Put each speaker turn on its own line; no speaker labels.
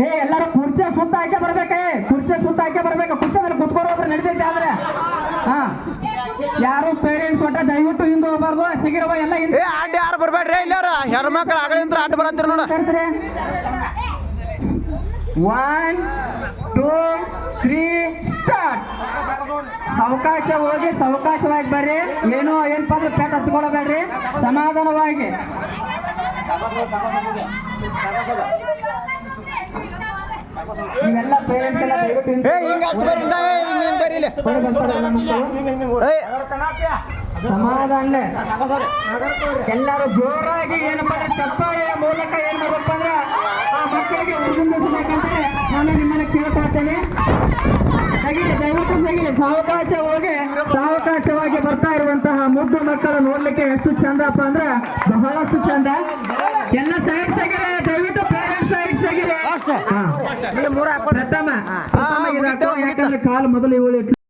ಏ ಎಲ್ಲರೂ ಕುರ್ಚಿ ಸುತ್ತ ಹಾಕಿ ಬರ್ಬೇಕೆ, ಕುರ್ಚಿ ಸುತ್ತ ಹಾಕಿ ಬರ್ಬೇಕು. ಕುರ್ಚಿ ಮೇಲೆ ಕುತ್ಕೋದ್ರೆ ನಡೀತೈತೆ. ಆದ್ರೆ ಹಾ ಯಾರು ಪೇರೆಂಟ್ಸ್ ಒಟ್ಟ ದಯವಿಟ್ಟು ಹಿಂದೆ ಹೋಗ್ಬಾರ್ದು. ಸಿಗಿರುವ ಎಲ್ಲ ಹಿಂದೆ
ಅಡ್ಡ ಯಾರು ಬರ್ಬೇಡ್ರಿ. ಇಲ್ಲಾರ ಹೆಣ್ಮಕ್ಳು ಆಗಲಿಂತ್ರ ಅಡ್ಡ ಬರತ್ತೀರಿ ನೋಡ.
1 2 3 ಸ್ಟಾರ್ಟ್. ಅವಕಾಶ ಹೋಗಿ ಸಾವಕಾಶವಾಗಿ ಬರ್ರಿ. ಏನು ಏನಪ್ಪ ಅಂದ್ರೆ ಪೇಟ ಹಚ್ಕೊಳ್ಬೇಡ್ರಿ, ಸಮಾಧಾನವಾಗಿ. ನೀವೆಲ್ಲ ಪೇರೆಂಟ್ಸ್ ಎಲ್ಲ ದಯವಿಟ್ಟು ಸಮಾಧಾನ ಎಲ್ಲರೂ ಜೋರಾಗಿ ಏನಪ್ಪ ಅಂದ್ರೆ ಚಪ್ಪಾಳೆಯ ಮೂಲಕ ಏನ್ ಮಾಡ್ಬೇಕಪ್ಪ ಅಂದ್ರೆ ಆ ಮಕ್ಕಳಿಗೆ ಹುರಿದುಂಬಿಸಬೇಕಂತ ನಾನು ನಿಮ್ಮನ್ನ ಕೇಳ್ಕೊಳ್ತೇನೆ. ತೆಗಿರಿ, ದಯವಿಟ್ಟು ತೆಗಿರಿ. ಸಾವಕಾಶವಾಗಿ ಬರ್ತಾ ಇರುವಂತಹ ಮುದ್ದು ಮಕ್ಕಳು ನೋಡ್ಲಿಕ್ಕೆ ಎಷ್ಟು ಚಂದಪ್ಪ ಅಂದ್ರೆ ಬಹಳಷ್ಟು ಚಂದ. ಎಲ್ಲ ಸೈಡ್ ತೆಗಿರಿ, ದಯವಿಟ್ಟು ಪೇರೆಂಟ್ಸ್ ಸೈಡ್ ತೆಗಿರಿ. ಪ್ರಥಮ ಯಾಕಂದ್ರೆ ಕಾಲು ಮೊದಲು ಇವಳು